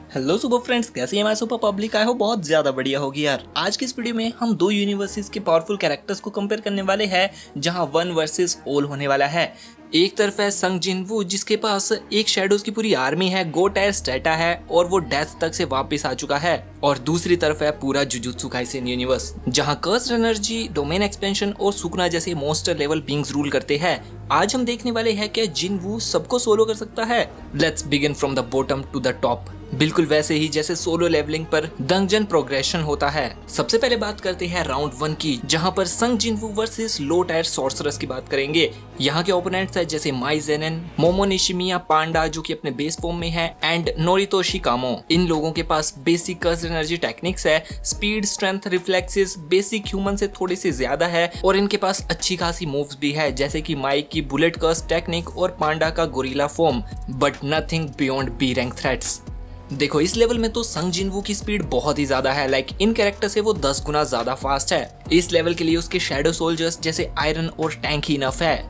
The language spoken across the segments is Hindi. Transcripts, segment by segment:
हेलो सुपर फ्रेंड्स, कैसे हैं हमारे सुपर पब्लिक? आए हो बहुत ज्यादा बढ़िया होगी यार। आज की इस वीडियो में हम दो यूनिवर्सेस के पावरफुल कैरेक्टर्स को कंपेयर करने वाले हैं, जहां वन वर्सेस ऑल होने वाला है। एक तरफ है संग जिनवू, जिसके पास एक शैडोज की पूरी आर्मी है, गो टायर स्टेटा है और वो डेथ तक से वापस आ चुका है। और दूसरी तरफ है पूरा जुजुत्सु काइसेन यूनिवर्स, जहां कर्स्ड एनर्जी, डोमेन एक्सपेंशन और सुकुना जैसे मोस्टर लेवल बीइंग्स रूल करते हैं। आज हम देखने वाले हैं कि जिनवू सबको सोलो कर सकता है। Let's begin from the bottom to the top, बिल्कुल वैसे ही जैसे सोलो लेवलिंग पर डंजन प्रोग्रेशन होता है। सबसे पहले बात करते हैं राउंड 1 की, जहां पर संग जिनवू वर्सेस लो टायर सॉर्सरर्स की बात करेंगे। यहाँ के ओपोनेंट्स है जैसे माई जेनन, मोमो निशिमिया पांडा जो कि अपने बेस फॉर्म में है, एंड नोरितोशी कामो। इन लोगों के पास बेसिक कर्स्ड एनर्जी टेक्निक्स है, speed, strength, reflexes basic human से थोड़ी सी ज्यादा है, और इनके पास अच्छी खासी मूव्स भी है, जैसे कि माई की बुलेट कर्स टेक्निक और पांडा का gorilla form, but nothing beyond B rank threats. देखो, इस लेवल में तो संग जिनवू की स्पीड बहुत ही ज्यादा है, लाइक इन कैरेक्टर से वो 10 गुना ज्यादा फास्ट है। इस लेवल के लिए उसके शैडो सोल्जर्स जैसे आयरन और टैंक ही इनफ है।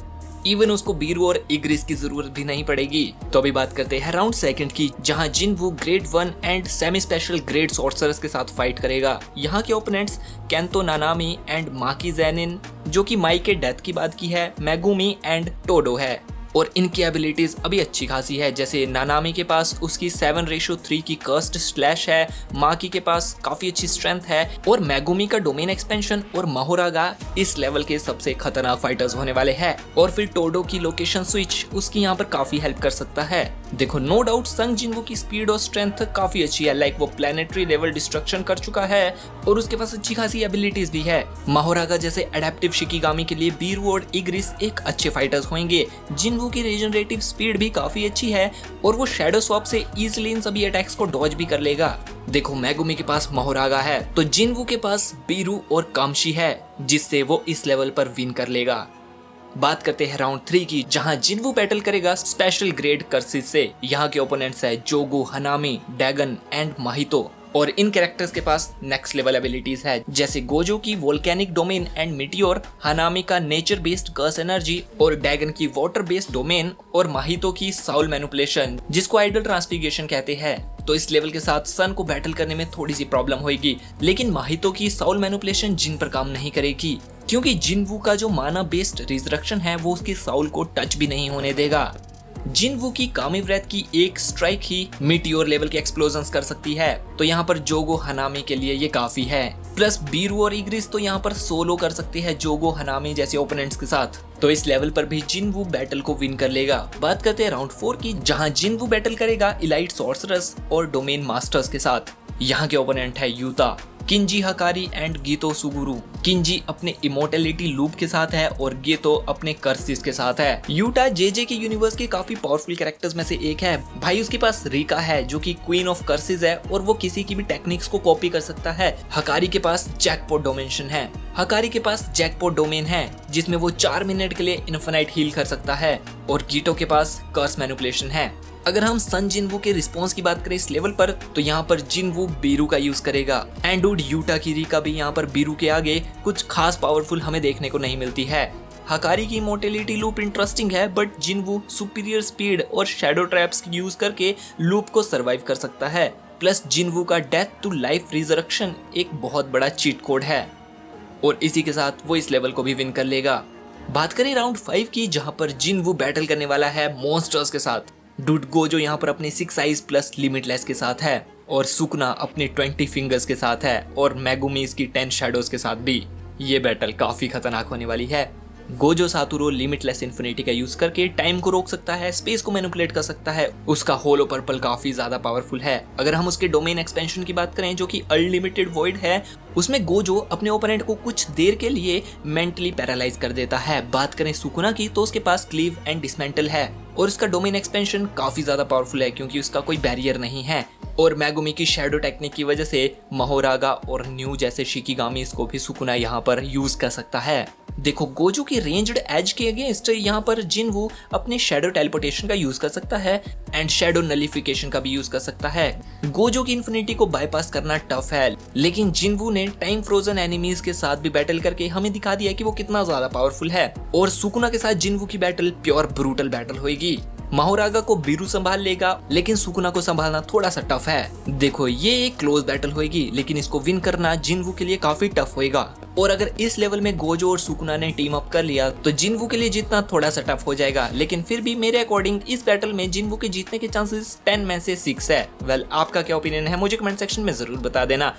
इवन उसको बीरू और इग्रिस की जरूरत भी नहीं पड़ेगी। तो अभी बात करते हैं राउंड 2 की, जहां जिनवू grade 1 and semi special grade sorcerers के साथ फाइट करेगा। यहाँ के ओपोनेंट्स केंतो नानामी एंड माकी जेनिन, जो कि माई के डेथ की बात की है, मेगुमी एंड टोडो है। और इनकी एबिलिटीज अभी अच्छी खासी है, जैसे नानामी के पास उसकी 7:3 की कर्स्ड स्लैश है, माकी के पास काफी अच्छी स्ट्रेंथ है, और मेगुमी का डोमेन एक्सपेंशन और माहोरागा इस लेवल के सबसे खतरनाक फाइटर्स होने वाले हैं। और फिर टोडो की लोकेशन स्विच उसकी यहाँ पर काफी हेल्प कर सकता है। देखो, नो डाउट संग जिनवू की स्पीड और स्ट्रेंथ काफी अच्छी है, लाइक वो प्लेनेटरी लेवल डिस्ट्रक्शन कर चुका है और उसके पास अच्छी खासी एबिलिटीज भी है। माहोरागा जैसे एडेप्टिव शिकिगामी के लिए बीरू और इग्रिस एक अच्छे फाइटर्स होंगे। जिनवू की रीजनरेटिव स्पीड भी काफी अच्छी है और वो शैडो स्वैप से इजीली इन सभी अटैक्स को डॉज भी कर लेगा। देखो, मेगुमी के पास माहोरागा है, तो जिनवू के पास बीरू और कामशी है, जिससे वो इस लेवल पर विन कर लेगा। बात करते हैं राउंड 3 की, जहां जिनवू बैटल करेगा स्पेशल ग्रेड कर्सिस से। यहाँ के ओपोनेंट्स है जोगो, हनामी, डैगन एंड माहितो, और इन कैरेक्टर्स के पास नेक्स्ट लेवल एबिलिटीज है, जैसे गोजो की volcanic domain and Meteor, hanami का नेचर बेस्ड कर्स एनर्जी, और डैगन की वाटर बेस्ड डोमेन, और माहितो की साउल मैनिपुलेशन, जिसको आइडल ट्रांसफिगरेशन कहते हैं। तो इस लेवल के साथ सन को बैटल करने में थोड़ी सी प्रॉब्लम होगी, लेकिन माहितो की साउल मैनिपुलेशन जिन पर काम नहीं करेगी, क्योंकि जिनवू का जो माना बेस्ड रिजरेक्शन है वो उसकी साउल को टच भी नहीं होने देगा। जिनवू की कामी व्रेथ की एक स्ट्राइक ही मीटियोर लेवल के एक्सप्लोजन्स कर सकती है, तो यहाँ पर जोगो हनामी के लिए ये काफी है। प्लस बीरू और इग्रिस तो यहाँ पर सोलो कर सकते हैं जोगो हनामी जैसे ओपोनेंट्स के साथ, तो इस लेवल पर भी जिनवू बैटल को विन कर लेगा। बात करते हैं राउंड 4 की, जहाँ जिनवू बैटल करेगा इलाइट सॉर्सरर्स और डोमेन मास्टर्स के साथ। यहाँ के ओपोनेंट है यूता, किंजी हकारी एंड गीतो सुगुरु। किंजी अपने इमोर्टैलिटी लूप के साथ है और गीतो अपने कर्सिस के साथ है। यूटा जेजे के यूनिवर्स के काफी पावरफुल कैरेक्टर्स में से एक है भाई। उसके पास रिका है जो कि क्वीन ऑफ कर्सिस है और वो किसी की भी टेक्निक्स को कॉपी कर सकता है। हकारी के पास जैकपॉट डोमेन है। हकारी के पास जैकपॉट डोमेन है जिसमें वो 4 मिनट के लिए इन्फिनाइट हील कर सकता है, और गीतो के पास कर्स मैनिपुलेशन है। अगर हम सन जिनवू के रिस्पॉन्स की बात करें इस लेवल पर, तो यहाँ पर जिनवू बीरू का यूज करेगा, एंड डूड यूटा की रिका भी यहाँ पर बीरू के आगे कुछ खास पावरफुल हमें देखने को नहीं मिलती है। हकारी की इमोर्टैलिटी लूप इंटरेस्टिंग है, बट जिनवू सुपीरियर स्पीड और शैडो ट्रैप्स यूज करके लूप को सर्वाइव कर सकता है। प्लस जिनवू का डेथ टू लाइफ रिजरेक्शन एक बहुत बड़ा चीट कोड है, और इसी के साथ वो इस लेवल को भी विन कर लेगा। बात करें राउंड 5 की, जहाँ पर जिनवू बैटल करने वाला है मॉन्स्टर्स के साथ। डूड गोजो यहाँ पर अपने 6 आइज प्लस लिमिटलेस के साथ है, और सुकुना अपने 20 फिंगर्स के साथ है, और मेगुमी इसकी 10 शैडोज के साथ भी। ये बैटल काफी खतरनाक होने वाली है। गोजो सातुरो लिमिटलेस इन्फिनिटी का यूज करके टाइम को रोक सकता है, स्पेस को मैनिपुलेट कर सकता है। उसका होलो पर्पल काफी ज्यादा पावरफुल है। अगर हम उसके डोमेन एक्सपेंशन की बात करें जो कि अनलिमिटेड वॉइड है, उसमें गोजो अपने ओपोनेंट को कुछ देर के लिए मेंटली पैरालाइज कर देता है। बात करें सुकुना की, तो उसके पास क्लीव एंड डिसमेंटल है, और उसका डोमेन एक्सपेंशन काफी ज्यादा पावरफुल है क्योंकि उसका कोई बैरियर नहीं है। और मेगुमी की शैडो टेक्निक की वजह से माहोरागा और न्यू जैसे शिकिगामीज को भी सुकुना यहाँ पर यूज कर सकता है। देखो, गोजो की रेंज्ड एज के अगेंस्ट यहाँ पर जिनवू अपने शैडो टेलीपोर्टेशन का यूज कर सकता है एंड शैडो नलिफिकेशन का भी यूज कर सकता है। गोजो की इन्फिनिटी को बाईपास करना टफ है, लेकिन जिनवू ने टाइम फ्रोजन एनिमीज के साथ भी बैटल करके हमें दिखा दिया कि वो कितना ज्यादा पावरफुल है। और सुकुना के साथ जिनवू की बैटल प्योर ब्रूटल बैटल होगी। माहोरागा को बीरू संभाल लेगा, लेकिन सुकुना को संभालना थोड़ा सा टफ है। देखो ये एक क्लोज बैटल होगी, लेकिन इसको विन करना जिनवू के लिए काफी टफ होएगा। और अगर इस लेवल में गोजो और सुकुना ने टीम अप कर लिया तो जिनवू के लिए जीतना थोड़ा सा टफ हो जाएगा। लेकिन फिर भी मेरे अकॉर्डिंग इस बैटल में जिनवू के जीतने के चांसेस 10 में से 6 है। वेल, आपका क्या ओपिनियन है मुझे कमेंट सेक्शन में जरूर बता देना।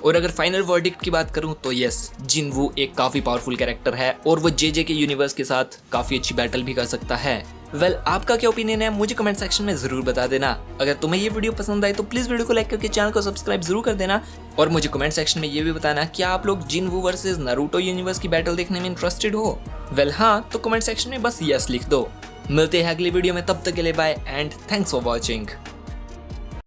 और अगर फाइनल वर्डिक्ट की बात करूं तो यस, जिनवू एक काफी पावरफुल कैरेक्टर है और वो जेजे के यूनिवर्स के साथ काफी अच्छी बैटल भी कर सकता है। वेल, आपका क्या ओपिनियन है मुझे कमेंट सेक्शन में जरूर बता देना। अगर तुम्हें ये वीडियो पसंद आई तो प्लीज वीडियो को लाइक करके चैनल को सब्सक्राइब जरूर कर देना। और मुझे कमेंट सेक्शन में ये भी बताना क्या आप लोग जिनवू वर्सेस नारुतो यूनिवर्स की बैटल देखने में इंटरेस्टेड हो। वेल हाँ, तो कमेंट सेक्शन में बस यस लिख दो। मिलते हैं अगली वीडियो में, तब तक के लिए bye and thanks for watching.